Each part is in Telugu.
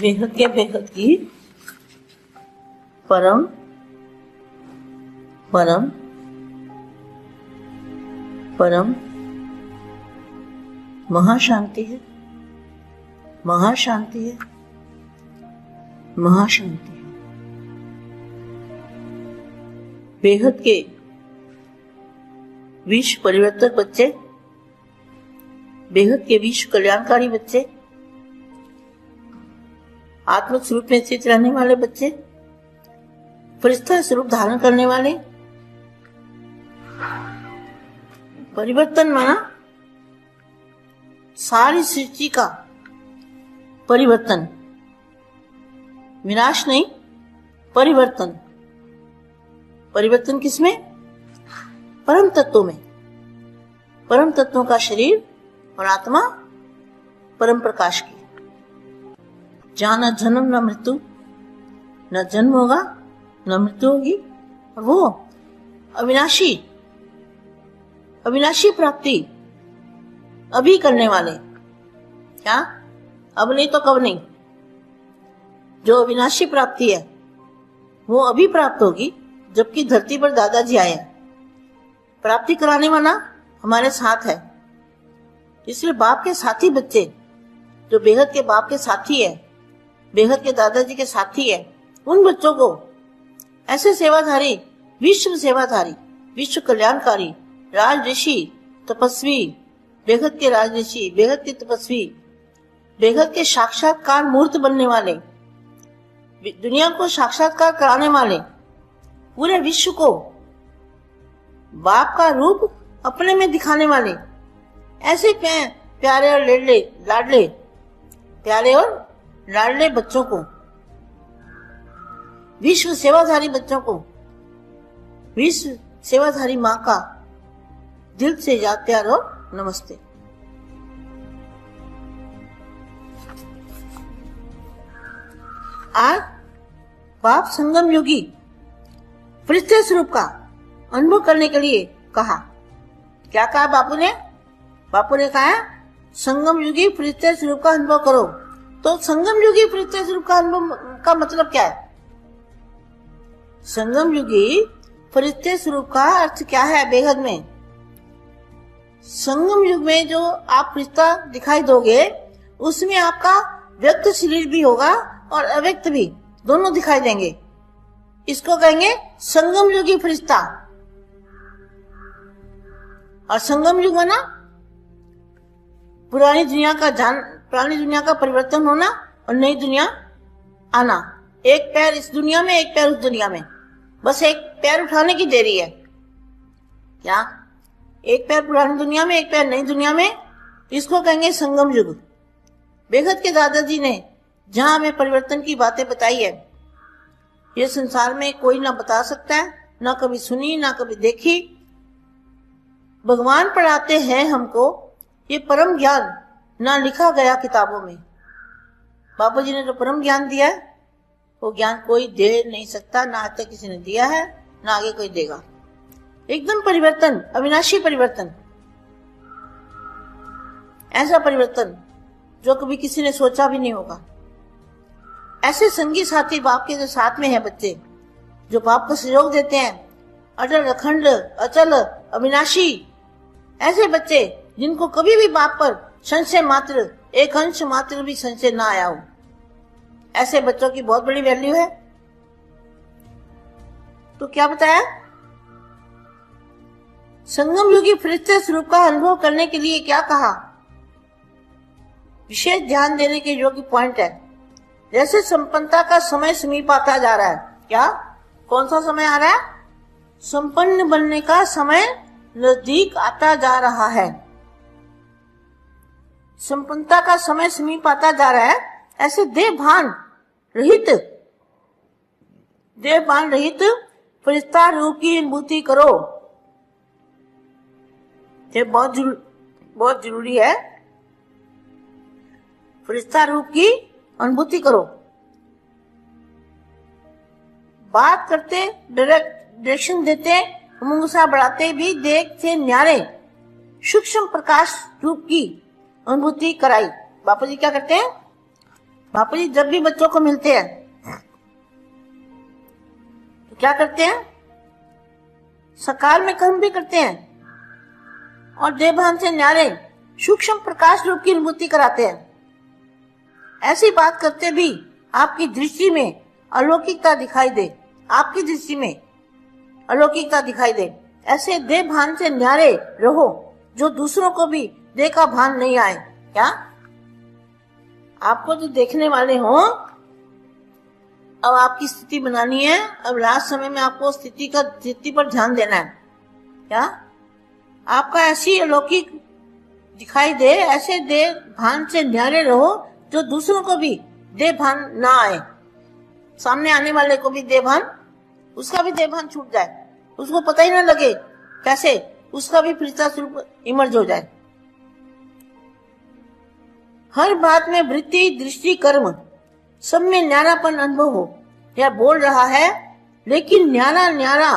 बेहद की परम परम परम महाशांति है, महाशांति है, महाशांति है। बेहद के विश्व परिवर्तक बच्चे, बेहद के विश्व कल्याणकारी बच्चे, आत्म स्वरूप में स्थित रहने वाले बच्चे, फरिश्ता स्वरूप धारण करने वाले, परिवर्तन माना सारी सृष्टि का परिवर्तन, विनाश नहीं, परिवर्तन। परिवर्तन किसमें? परम तत्वों में। परम तत्वों का शरीर और आत्मा परम प्रकाश की, जहां न जन्म न मृत्यु, न जन्म होगा न मृत्यु होगी, और वो अविनाशी अविनाशी प्राप्ति अभी करने वाले। क्या? अब नहीं तो कब नहीं। जो अविनाशी प्राप्ति है वो अभी प्राप्त होगी, जबकि धरती पर दादाजी आए हैं। प्राप्ति कराने वाला हमारे साथ है। इसलिए बाप के साथी बच्चे, जो बेहद के बाप के साथी है, बेहद के दादाजी के साथी है, उन बच्चों को ऐसे सेवाधारी, विश्व सेवाधारी, विश्व कल्याणकारी, राज ऋषि, तपस्वी, बेहद के राज ऋषि, बेहद के तपस्वी, बेहद के साक्षात्कार मूर्त बनने वाले, दुनिया को साक्षात्कार कराने वाले, पूरे विश्व को बाप का रूप अपने में दिखाने वाले, ऐसे प्यारे और लाडले प्यारे और लाडले बच्चों को, विश्व सेवाधारी बच्चों को, विश्व सेवाधारी माँ का दिल से याद प्यार और नमस्ते। आज बाप संगम योगी फरिश्ते स्वरूप का अनुभव करने के लिए कहा। क्या कहा बापू ने? बापू ने कहा संगम युगी फरिश्ते स्वरूप का अनुभव करो। तो संगम युगी फरिश्ते स्वरूप का अनुभव का मतलब क्या है? संगम युगी फरिश्ते स्वरूप का अर्थ क्या है बेहद में? संगम युग में जो आप फरिश्ता दिखाई दोगे, उसमें आपका व्यक्त शरीर भी होगा और अव्यक्त भी, दोनों दिखाई देंगे। इसको कहेंगे संगम युगी फरिश्ता। और संगम युग माना पुरानी दुनिया का परिवर्तन होना और नई दुनिया आना। एक पैर इस दुनिया में, एक पैर उस दुनिया में, बस एक पैर उठाने की देरी है। क्या? एक पैर पुरानी दुनिया में, एक पैर नई दुनिया में, इसको कहेंगे संगम युग। बेहद के दादाजी ने जहां हमें परिवर्तन की बातें बताई है, ये संसार में कोई ना बता सकता है, ना कभी सुनी, ना कभी देखी। भगवान पढ़ाते हैं हमको ये परम ज्ञान, ना लिखा गया किताबों में। बाबा जी ने जो परम ज्ञान दिया है, वो ज्ञान कोई दे नहीं सकता, ना आज तक किसी ने दिया है, ना आगे कोई देगा। एकदम परिवर्तन, अविनाशी परिवर्तन, ऐसा परिवर्तन जो कभी किसी ने सोचा भी नहीं होगा। ऐसे संगी साथी बाप के जो साथ में है बच्चे, जो बाप को सहयोग देते हैं, अटल अखंड अचल अविनाशी, ऐसे बच्चे जिनको कभी भी बाप पर संशय मात्र, एक अंश मात्र भी संशय ना आया हो, ऐसे बच्चों की बहुत बड़ी वैल्यू है। तो क्या बताया? संगम युगी फरिश्ते स्वरूप का अनुभव करने के लिए क्या कहा? विशेष ध्यान देने के योग्य पॉइंट है। जैसे संपन्नता का समय समीप आता जा रहा है। क्या? कौन सा समय आ रहा है? संपन्न बनने का समय नजदीक आता जा रहा है। संपन्नता का समय समीप आता जा रहा है। ऐसे देहभान रहित फरिश्ता रूप की अनुभूति करो। ये बहुत जरूरी है। फरिश्ता रूप की अनुभूति करो। बात करते, डायरेक्शन देते, मुंगसा बढ़ाते भी देख से न्यारे सूक्ष्म प्रकाश रूप की अनुभूति कराई। बापू जी क्या करते हैं? बापू जी जब भी बच्चों को मिलते हैं तो क्या करते हैं? सकाल में कर्म भी करते हैं और देवभान से न्यारे सूक्ष्म प्रकाश रूप की अनुभूति कराते हैं। ऐसी बात करते भी आपकी दृष्टि में अलौकिकता दिखाई दे, आपकी दृष्टि में अलौकिकता दिखाई दे। ऐसे देह भान से न्यारे रहो जो दूसरों को भी देह का भान नहीं आए। क्या आपको जो देखने वाले हो, अब आपकी स्थिति बनानी है। अब लास्ट समय में आपको स्थिति पर ध्यान देना है। क्या आपका ऐसी अलौकिक दिखाई दे, ऐसे देह भान से न्यारे रहो जो दूसरों को भी देह भान ना आए। सामने आने वाले को भी देह भान, उसका भी देह भान छूट जाए, उसको पता ही ना लगे कैसे उसका भी फरिश्ता स्वरूप इमर्ज हो जाए। हर बात में वृत्ति, दृष्टि, कर्म सब में न्यारापन अनुभव हो। यह बोल रहा है लेकिन न्यारा न्यारा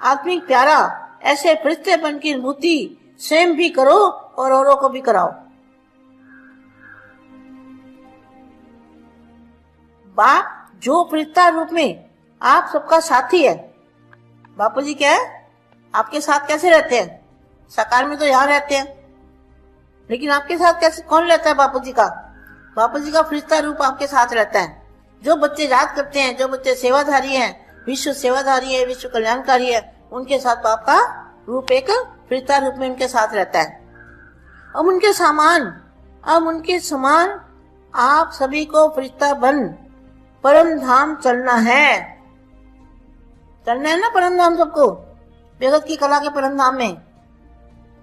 आत्मिक प्यारा ऐसे फरिश्तेपन की अनुभूति स्वयं भी करो और औरों को भी कराओ। बाप जो फरिश्ता रूप में आप सबका साथी है। बापू जी क्या है? आपके साथ कैसे रहते हैं? साकार में तो यहाँ रहते हैं, लेकिन आपके साथ कैसे, कौन रहता है बापू जी का? बापू जी का फरिश्ता रूप आपके साथ रहता है। जो बच्चे याद करते हैं, जो बच्चे सेवाधारी हैं, विश्व सेवाधारी है, विश्व कल्याणकारी है, उनके साथ बाप का रूप एक फरिश्ता रूप में उनके साथ रहता है। अब उनके समान आप सभी को फरिश्ता बन परम धाम चलना है। चलना है ना परम धाम सबको, बेगत की कला के परम धाम में,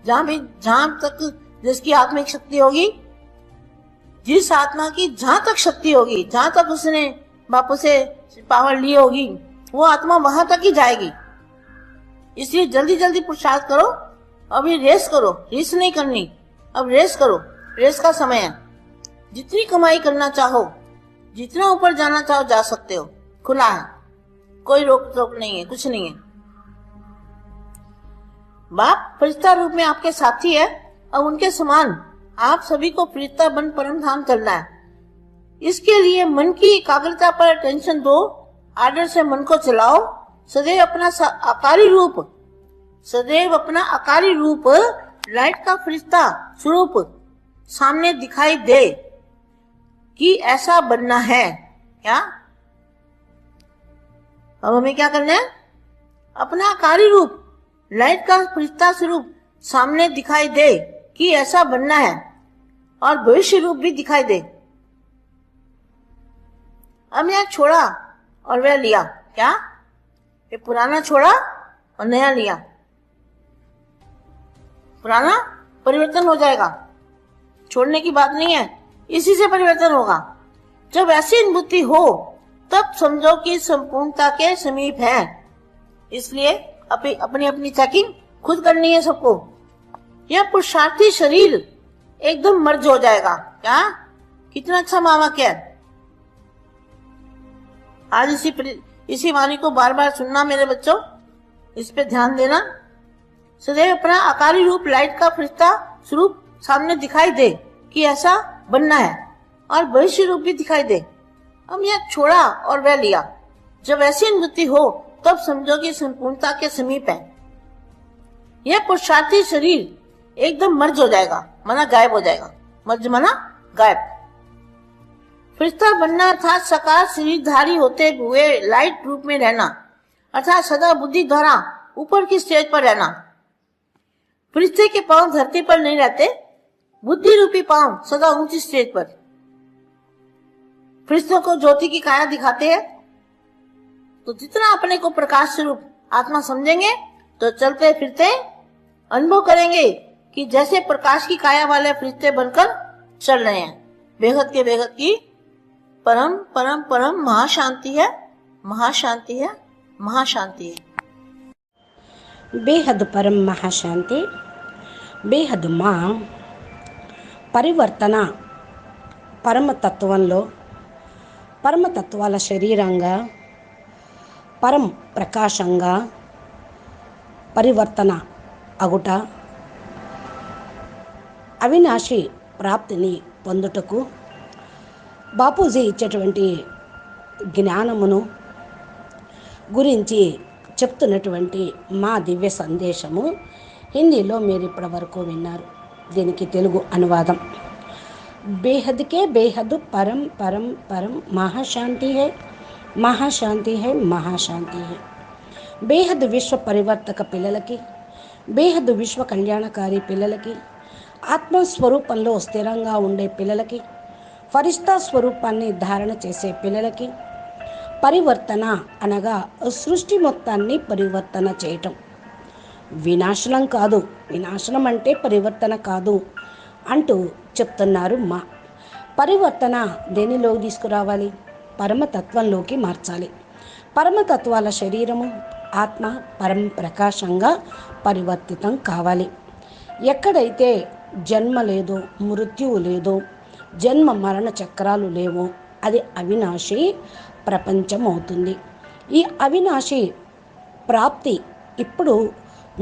जहां तक जिसकी आत्मिक शक्ति होगी, जिस आत्मा की जहां तक शक्ति होगी, जहां तक उसने बापू से पावर ली होगी, वो आत्मा वहां तक ही जाएगी। इसलिए जल्दी जल्दी पुरुषार्थ करो। अभी रेस करो, रेस नहीं करनी, अब रेस करो। रेस का समय है। जितनी कमाई करना चाहो, जितना ऊपर जाना चाहो जा सकते हो, खुला है, कोई रोक टोक नहीं है, कुछ नहीं है। बाप फरिश्ता रूप में आपके साथी है और उनके समान आप सभी को फरिश्ता बन परम धाम चलना है। इसके लिए मन की एकाग्रता पर अटेंशन दो, आदर से मन को चलाओ। सदैव अपना आकारी रूप लाइट का फरिश्ता स्वरूप सामने दिखाई दे कि ऐसा बनना है। क्या अब हमें क्या करना है? अपना आकारी रूप लाइट का फरिश्ता स्वरूप सामने दिखाई दे कि ऐसा बनना है, और भविष्य रूप भी दिखाई दे। अब यह छोड़ा और वह लिया। क्या ये पुराना छोड़ा और नया लिया? पुराना परिवर्तन हो जाएगा, छोड़ने की बात नहीं है, इसी से परिवर्तन होगा। जब ऐसी अनुभूति हो तब समझो कि संपूर्णता के समीप है। इसलिए अपनी अपनी चेकिंग खुद करनी है सबको। यह पुरुषार्थी शरीर एकदम मर्ज हो जाएगा। क्या कितना अच्छा मामा क्या है। आज इसी वाणी को बार बार सुनना मेरे बच्चों, इस पे ध्यान देना। सदैव अपना आकारी रूप लाइट का फरिश्ता स्वरूप सामने दिखाई दे कि ऐसा बनना है, और भविष्य रूप भी दिखाई दे। अब यह छोड़ा और वह लिया। जब ऐसी अनुभूति हो तब समझो कि संपूर्णता के समीप है। यह पुरुषार्थी शरीर एकदम मर्ज हो जाएगा, माना गायब हो जाएगा। मर्ज माना गायब। फरिश्ता बनना अर्थात साकार शरीरधारी होते हुए लाइट रूप में रहना, अर्थात सदा बुद्धि द्वारा ऊपर की स्टेज पर रहना। फरिश्ते के पांव धरती पर नहीं रहते, बुद्धि रूपी पांव सदा ऊंची स्टेज पर। फरिश्तों को ज्योति की काया दिखाते हैं, तो जितना अपने को प्रकाश स्वरूप आत्मा समझेंगे तो चलते फिरते अनुभव करेंगे कि जैसे प्रकाश की काया वाले फरिश्ते बनकर चल रहे हैं। बेहद के बेहद की परम परम परम महाशांति है, महाशांति है, महाशांति है। बेहद परम महाशांति, బేహద్ మా పరివర్తన పరమతత్వంలో పరమతత్వాల శరీరంగా పరం ప్రకాశంగా పరివర్తన అగుట అవినాశి ప్రాప్తిని పొందుటకు బాపూజీ ఇచ్చేటువంటి జ్ఞానమును గురించి చెప్తున్నటువంటి మా దివ్య సందేశము హిందీలో మీరు ఇప్పటి వరకు విన్నారు. దీనికి తెలుగు అనువాదం. బేహద్కే బేహద్ పరం పరం పరం మహాశాంతి హై, మహాశాంతి హై, మహాశాంతి హై. బేహద్ విశ్వ పరివర్తక పిల్లలకి, బేహద్ విశ్వ కళ్యాణకారి పిల్లలకి, ఆత్మస్వరూపంలో స్థిరంగా ఉండే పిల్లలకి, ఫరిష్తా స్వరూపాన్ని ధారణ చేసే పిల్లలకి, పరివర్తన అనగా సృష్టి మొత్తాన్ని పరివర్తన చేయటం, వినాశనం కాదు. వినాశనం అంటే పరివర్తన కాదు అంటూ చెప్తున్నారు మా. పరివర్తన దేనిలోకి తీసుకురావాలి? పరమతత్వంలోకి మార్చాలి. పరమతత్వాల శరీరము, ఆత్మ పరమ ప్రకాశంగా పరివర్తితం కావాలి. ఎక్కడైతే జన్మ లేదో, మృత్యువు లేదో, జన్మ మరణ చక్రాలు లేవో అది అవినాశి ప్రపంచం అవుతుంది. ఈ అవినాశి ప్రాప్తి ఇప్పుడు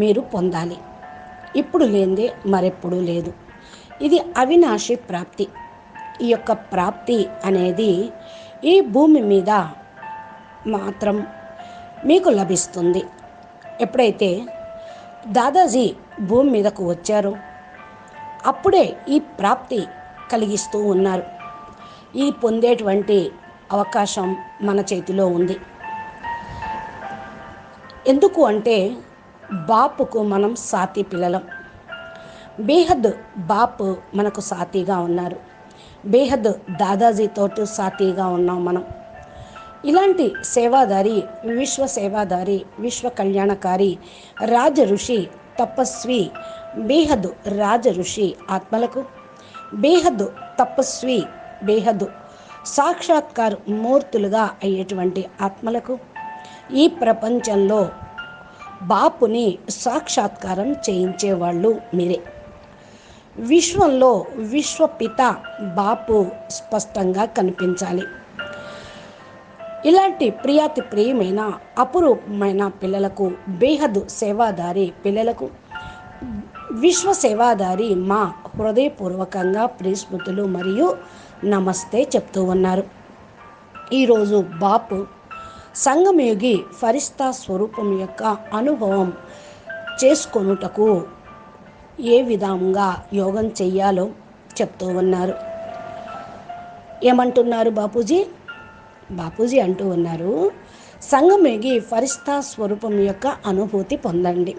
మీరు పొందాలి. ఇప్పుడు లేనిదే మరెప్పుడూ లేదు. ఇది అవినాశి ప్రాప్తి. ఈ యొక్క ప్రాప్తి అనేది ఈ భూమి మీద మాత్రం మీకు లభిస్తుంది. ఎప్పుడైతే దాదాజీ భూమి మీదకు వచ్చారో అప్పుడే ఈ ప్రాప్తి కలిగిస్తూ ఉన్నారు. ఈ పొందేటువంటి అవకాశం మన చేతిలో ఉంది. ఎందుకు అంటే బాపుకు మనం సాతి పిల్లలం. బేహద్ బాపు మనకు సాతిగా ఉన్నారు. బేహద్ దాదాజీతో సాతిగా ఉన్నాం మనం. ఇలాంటి సేవాదారి, విశ్వ సేవాదారి, విశ్వ కళ్యాణకారి, రాజ ఋషి, తపస్వి, బేహద్ రాజ ఋషి ఆత్మలకు, బేహద్ తపస్వి, బేహద్ సాక్షాత్కార మూర్తులుగా అయ్యేటువంటి ఆత్మలకు ఈ ప్రపంచంలో బాపుని సాక్షాత్కారం చేయించేవాళ్ళు మీరే. విశ్వంలో విశ్వపిత బాపు స్పష్టంగా కనిపించాలి. ఇలాంటి ప్రియాతి ప్రియమైన అపురూపమైన పిల్లలకు, బేహద్ సేవాదారి పిల్లలకు, విశ్వ సేవాదారి మా హృదయపూర్వకంగా ప్రియస్మృతులు మరియు నమస్తే చెప్తూ ఉన్నారు. ఈరోజు బాపు సంగమయుగి ఫరిష్తా స్వరూపం యొక్క అనుభవం చేసుకొనుటకు ఏ విధంగా యోగం చెయ్యాలో చెప్తూ ఉన్నారు. ఏమంటున్నారు బాపూజీ? బాపూజీ అంటూ ఉన్నారు, సంగమయుగి ఫరిష్తా స్వరూపం యొక్క అనుభూతి పొందండి.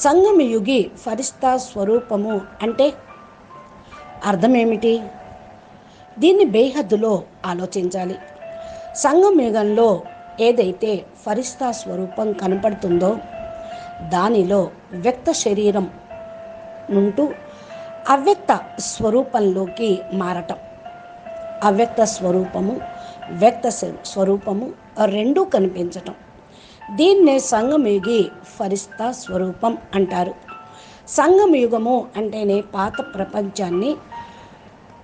సంగమయుగి ఫరిష్తా స్వరూపము అంటే అర్థం ఏమిటి? దీన్ని బేహద్దులో ఆలోచించాలి. సంగమయుగంలో ఏదైతే ఫరిష్తా స్వరూపం కనపడుతుందో దానిలో వ్యక్త శరీరం నుంటూ అవ్యక్త స్వరూపంలోకి మారటం. అవ్యక్త స్వరూపము, వ్యక్త స్వరూపము రెండూ కనిపించటం. దీన్నే సంగమయుగి ఫరిష్తా స్వరూపం అంటారు. సంగమయుగము అంటేనే పాత ప్రపంచాన్ని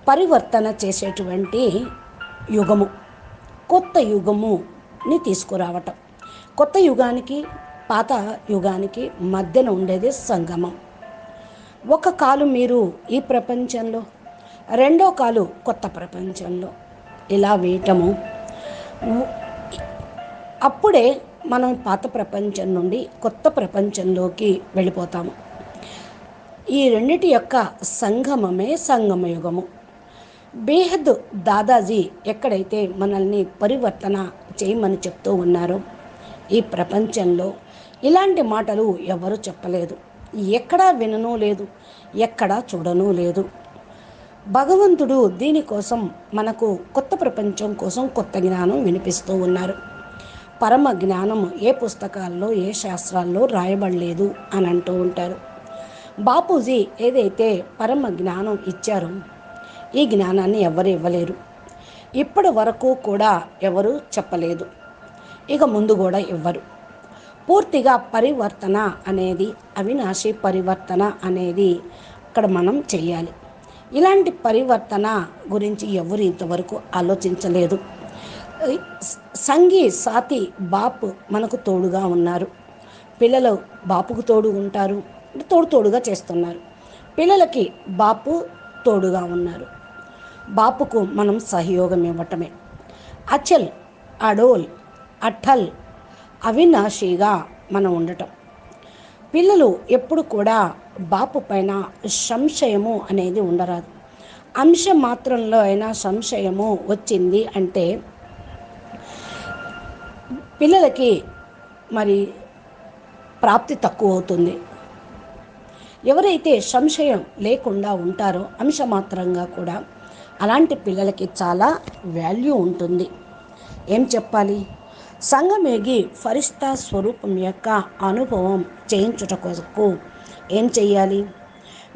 పరివర్తన చేసేటువంటి యుగము, కొత్త యుగముని తీసుకురావటం. కొత్త యుగానికి పాత యుగానికి మధ్యన ఉండేది సంగమం. ఒక కాలు మీరు ఈ ప్రపంచంలో, రెండో కాలు కొత్త ప్రపంచంలో ఇలా వేయటము. అప్పుడే మనం పాత ప్రపంచం నుండి కొత్త ప్రపంచంలోకి వెళ్ళిపోతాము. ఈ రెండిటి యొక్క సంగమమే సంగమయుగము. బేహద్ దాదాజీ ఎక్కడైతే మనల్ని పరివర్తన చేయమని చెప్తూ ఉన్నారో ఈ ప్రపంచంలో ఇలాంటి మాటలు ఎవరు చెప్పలేదు. ఎక్కడా విననూ లేదు, ఎక్కడా చూడనూ లేదు. భగవంతుడు దీనికోసం మనకు కొత్త ప్రపంచం కోసం కొత్త జ్ఞానం వినిపిస్తూ ఉన్నారు. పరమ జ్ఞానం ఏ పుస్తకాల్లో, ఏ శాస్త్రాల్లో రాయబడలేదు అని అంటూ ఉంటారు. బాపూజీ ఏదైతే పరమ జ్ఞానం ఇచ్చారో ఈ జ్ఞానాన్ని ఎవరు ఇవ్వలేరు. ఇప్పటి వరకు కూడా ఎవరు చెప్పలేదు, ఇక ముందు కూడా ఇవ్వరు. పూర్తిగా పరివర్తన అనేది, అవినాశి పరివర్తన అనేది అక్కడ మనం చెయ్యాలి. ఇలాంటి పరివర్తన గురించి ఎవరు ఇంతవరకు ఆలోచించలేదు. సంగి సాతి బాపు మనకు తోడుగా ఉన్నారు. పిల్లలు బాపుకు తోడు ఉంటారు, తోడుగా చేస్తున్నారు. పిల్లలకి బాపు తోడుగా ఉన్నారు. బాపుకు మనం సహయోగం ఇవ్వటమే. అచల్, అడోల్, అఠల్, అవినాశిగా మనం ఉండటం. పిల్లలు ఎప్పుడు కూడా బాపు పైన సంశయము అనేది ఉండరాదు. అంశం మాత్రంలో అయినా సంశయము వచ్చింది అంటే పిల్లలకి మరి ప్రాప్తి తక్కువ అవుతుంది. ఎవరైతే సంశయం లేకుండా ఉంటారో అంశమాత్రంగా కూడా అలాంటి పిల్లలకి చాలా వాల్యూ ఉంటుంది. ఏం చెప్పాలి? సంగమేగి ఫరిస్తా స్వరూపం యొక్క అనుభవం చేయించుట కొరకు ఏం చెయ్యాలి?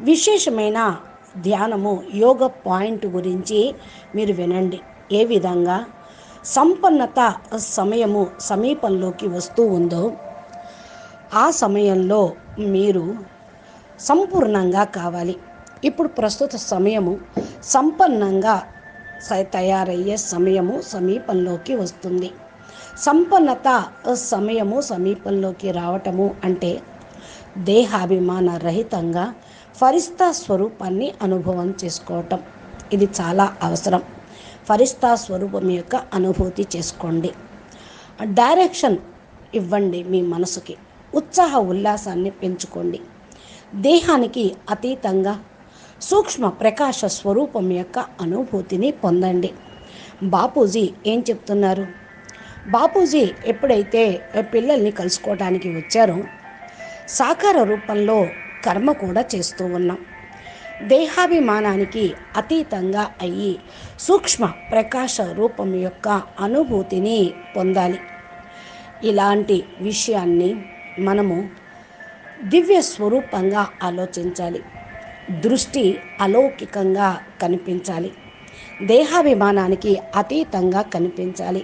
విశేషమైన ధ్యానము యోగ పాయింట్ గురించి మీరు వినండి. ఏ విధంగా సంపన్నత సమయము సమీపంలోకి వస్తూ ఉందో ఆ సమయంలో మీరు సంపూర్ణంగా కావాలి. ఇప్పుడు ప్రస్తుత సమయము సంపన్నంగా తయారయ్యే సమయము సమీపంలోకి వస్తుంది. సంపన్నత సమయము సమీపంలోకి రావటము అంటే దేహాభిమాన రహితంగా ఫరిస్తా స్వరూపాన్ని అనుభవం చేసుకోవటం. ఇది చాలా అవసరం. ఫరిస్తా స్వరూపం యొక్క అనుభూతి చేసుకోండి. డైరెక్షన్ ఇవ్వండి. మీ మనసుకి ఉత్సాహ ఉల్లాసాన్ని పెంచుకోండి. దేహానికి అతీతంగా సూక్ష్మ ప్రకాశ స్వరూపం యొక్క అనుభూతిని పొందండి. బాపూజీ ఏం చెప్తున్నారు? బాపూజీ ఎప్పుడైతే పిల్లల్ని కలుసుకోవడానికి వచ్చారో సాకార రూపంలో కర్మ కూడా చేస్తూ ఉన్నాం. దేహాభిమానానికి అతీతంగా అయ్యి సూక్ష్మ ప్రకాశ రూపం యొక్క అనుభూతిని పొందాలి. ఇలాంటి విషయాన్ని మనము దివ్య స్వరూపంగా ఆలోచించాలి. దృష్టి అలౌకికంగా కనిపించాలి. దేహాభిమానానికి అతీతంగా కనిపించాలి.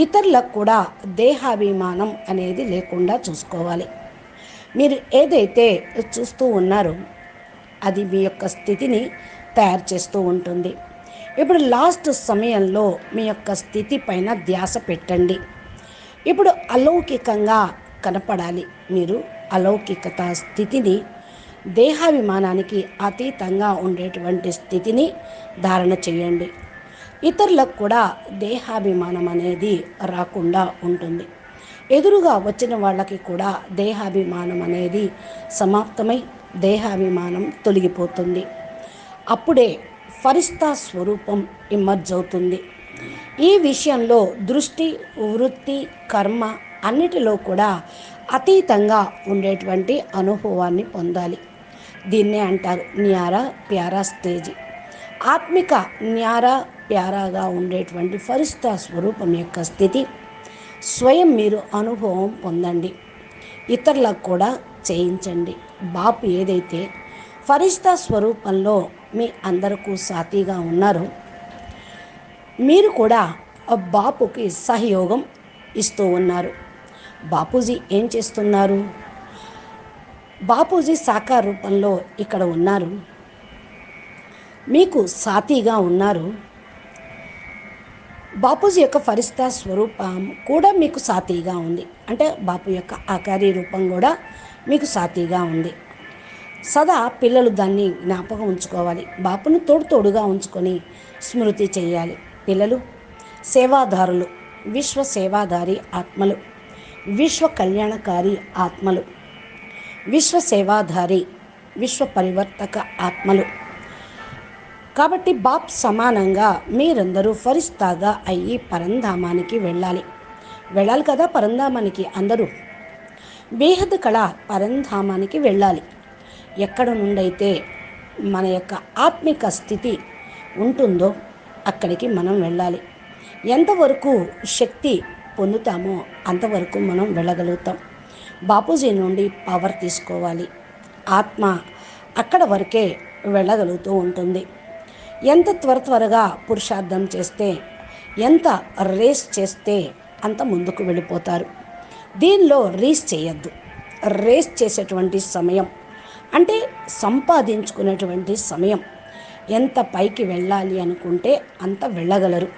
ఇతరులకు కూడా దేహాభిమానం అనేది లేకుండా చూసుకోవాలి. మీరు ఏదైతే చూస్తూ ఉన్నారో అది మీ యొక్క స్థితిని తయారు చేస్తూ ఉంటుంది. ఇప్పుడు లాస్ట్ సమయంలో మీ యొక్క స్థితి పైన ధ్యాస పెట్టండి. ఇప్పుడు అలౌకికంగా కనపడాలి. మీరు అలౌకికత స్థితిని, దేహాభిమానానికి అతీతంగా ఉండేటువంటి స్థితిని ధారణ చేయండి. ఇతరులకు కూడా దేహాభిమానం అనేది రాకుండా ఉంటుంది. ఎదురుగా వచ్చిన వాళ్ళకి కూడా దేహాభిమానం అనేది సమాప్తమై దేహాభిమానం తొలగిపోతుంది. అప్పుడే ఫరిస్తా స్వరూపం ఇమర్జ్ అవుతుంది. ఈ విషయంలో దృష్టి, వృత్తి, కర్మ అన్నిటిలో కూడా అతీతంగా ఉండేటువంటి అనుభవాన్ని పొందాలి. దీన్నే అంటారు న్యారా ప్యారా స్టేజ్. ఆత్మిక న్యారా ప్యారాగా ఉండేటువంటి ఫరిస్తా స్వరూపం యొక్క స్థితి స్వయం మీరు అనుభవం పొందండి. ఇతరులకు కూడా చేయించండి. బాపు ఏదైతే ఫరిస్తా స్వరూపంలో మీ అందరికీ సాతిగా ఉన్నారో మీరు కూడా బాపుకి సహయోగం ఇస్తూ ఉన్నారు. బాపూజీ ఏం చేస్తున్నారు? బాపూజీ సాకార రూపంలో ఇక్కడ ఉన్నారు, మీకు సాతిగా ఉన్నారు. బాపూజీ యొక్క ఫరిస్తా స్వరూపం కూడా మీకు సాతిగా ఉంది. అంటే బాపు యొక్క ఆకారీ రూపం కూడా మీకు సాతిగా ఉంది. సదా పిల్లలు దాన్ని జ్ఞాపకం ఉంచుకోవాలి. బాపును తోడుగా ఉంచుకొని స్మృతి చేయాలి. పిల్లలు సేవాదారులు, విశ్వ సేవాదారి ఆత్మలు, విశ్వ కళ్యాణకారి ఆత్మలు, విశ్వ సేవాధారి, విశ్వ పరివర్తక ఆత్మలు. కాబట్టి బాప్ సమానంగా మీరందరూ ఫరిస్తాగా అయ్యి పరంధామానికి వెళ్ళాలి కదా. పరంధామానికి అందరూ బేహద్ కళ పరంధామానికి వెళ్ళాలి. ఎక్కడ నుండైతే మన యొక్క ఆత్మిక స్థితి ఉంటుందో అక్కడికి మనం వెళ్ళాలి. ఎంతవరకు శక్తి పొందుతామో అంతవరకు మనం వెళ్ళగలుగుతాం. బాపూజీ నుండి పవర్ తీసుకోవాలి. ఆత్మ అక్కడ వరకే వెళ్ళగలుగుతూ ఉంటుంది. ఎంత త్వరగా పురుషార్థం చేస్తే, ఎంత రేస్ చేస్తే అంత ముందుకు వెళ్ళిపోతారు. దీనిలో రేస్ చేయొద్దు. రేస్ చేసేటువంటి సమయం అంటే సంపాదించుకునేటువంటి సమయం. ఎంత పైకి వెళ్ళాలి అనుకుంటే అంత వెళ్ళగలరు.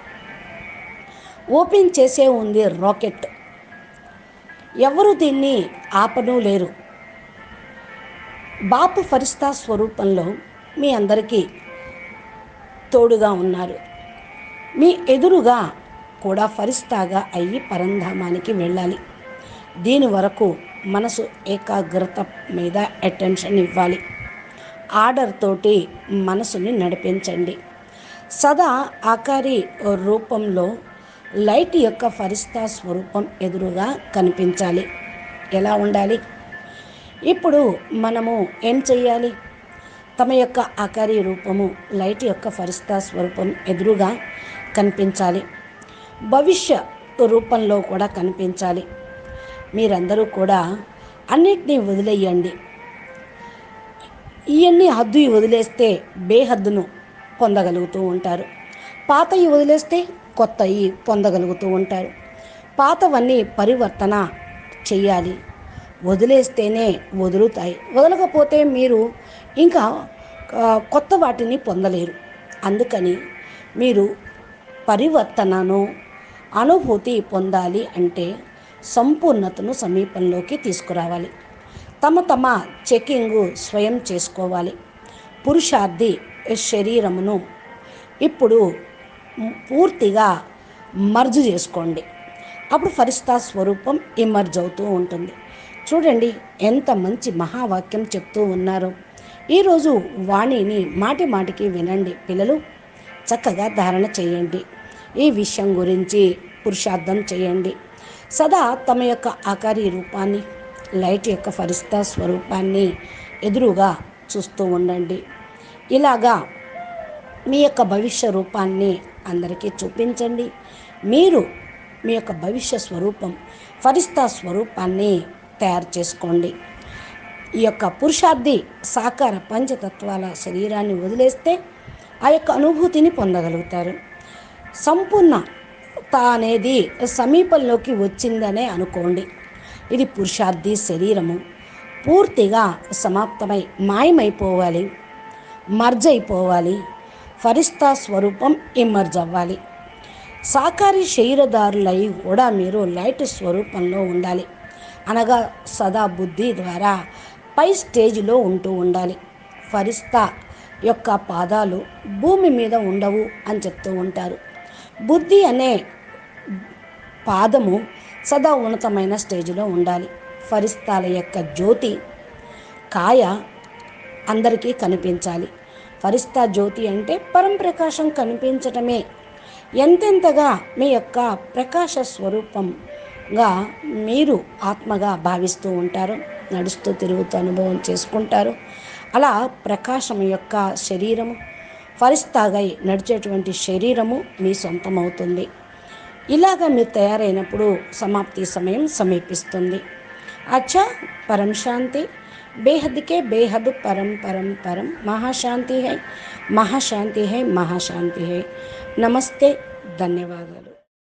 ఓపెన్ చేసే ఉంది రాకెట్. ఎవరు దీన్ని ఆపను లేరు. బాపు ఫరిస్తా స్వరూపంలో మీ అందరికీ తోడుగా ఉన్నారు. మీ ఎదురుగా కూడా ఫరిస్తాగా అయ్యి పరంధామానికి వెళ్ళాలి. దీని వరకు మనసు ఏకాగ్రత మీద అటెన్షన్ ఇవ్వాలి. ఆర్డర్ తోటి మనసుని నడిపించండి. సదా ఆకారి రూపంలో లైట్ యొక్క ఫరిస్తా స్వరూపం ఎదురుగా కనిపించాలి. ఎలా ఉండాలి? ఇప్పుడు మనము ఏం చెయ్యాలి? తమ యొక్క ఆకారి రూపము లైట్ యొక్క ఫరిస్తా స్వరూపం ఎదురుగా కనిపించాలి. భవిష్య రూపంలో కూడా కనిపించాలి. మీరందరూ కూడా అన్నిటినీ వదిలేయండి. ఇవన్నీ హద్దు వదిలేస్తే బేహద్దును పొందగలుగుతూ ఉంటారు. పాతవి వదిలేస్తే కొత్తవి పొందగలుగుతూ ఉంటారు. పాతవన్నీ పరివర్తన చెయ్యాలి. వదిలేస్తేనే వదులుతాయి. వదలకపోతే మీరు ఇంకా కొత్త వాటిని పొందలేరు. అందుకని మీరు పరివర్తనను అనుభూతి పొందాలి అంటే సంపూర్ణతను సమీపంలోకి తీసుకురావాలి. తమ చెకింగ్ స్వయం చేసుకోవాలి. పురుషార్థి శరీరమును ఇప్పుడు పూర్తిగా మర్జ్ చేసుకోండి. అప్పుడు ఫరిస్తా స్వరూపం ఇమర్జ్ అవుతూ ఉంటుంది. చూడండి ఎంత మంచి మహావాక్యం చెప్తూ ఉన్నారు. ఈరోజు వాణిని మాటికి వినండి. పిల్లలు చక్కగా ధారణ చేయండి. ఈ విషయం గురించి పురుషార్థం చేయండి. సదా తమ యొక్క ఆకారి రూపాన్ని లైట్ యొక్క ఫరిస్తా స్వరూపాన్ని ఎదురుగా చూస్తూ ఉండండి. ఇలాగా మీ యొక్క భవిష్య రూపాన్ని అందరికీ చూపించండి. మీరు మీ యొక్క భవిష్య స్వరూపం ఫరిస్తా స్వరూపాన్ని తయారు చేసుకోండి. ఈ యొక్క పురుషార్థి సాకార పంచతత్వాల శరీరాన్ని వదిలేస్తే ఆ యొక్క అనుభూతిని పొందగలుగుతారు. సంపూర్ణత అనేది సమీపంలోకి వచ్చిందనే అనుకోండి. ఇది పురుషార్థి శరీరము పూర్తిగా సమాప్తమై మాయమైపోవాలి, మర్జ్ అయిపోవాలి. ఫరిస్తా స్వరూపం ఇమర్జ్ అవ్వాలి. సాకారి శరీరదారులై కూడా మీరు లైట్ స్వరూపంలో ఉండాలి. అనగా సదా బుద్ధి ద్వారా పై స్టేజ్లో ఉంటూ ఉండాలి. ఫరిస్తా యొక్క పాదాలు భూమి మీద ఉండవు అని చెప్తూ ఉంటారు. బుద్ధి అనే పాదము సదా ఉన్నతమైన స్టేజ్లో ఉండాలి. ఫరిస్తాల యొక్క జ్యోతి కాయ అందరికీ కనిపించాలి. ఫరిస్తా జ్యోతి అంటే పరంప్రకాశం కనిపించటమే. ఎంతెంతగా మీ యొక్క ప్రకాశ స్వరూపంగా మీరు ఆత్మగా భావిస్తూ ఉంటారో, నడుస్తూ తిరుగుతూ అనుభవం చేసుకుంటారు. అలా ప్రకాశం యొక్క శరీరము ఫరిస్తాగా నడిచేటువంటి శరీరము మీ సొంతమవుతుంది. ఇలాగ మీరు తయారైనప్పుడు సమాప్తి సమయం సమీపిస్తుంది. అచ్చా పరం శాంతి बेहद के बेहद परम परम परम महाशांति है, महाशांति है, महाशांति है. नमस्ते, ధన్యవాదాలు.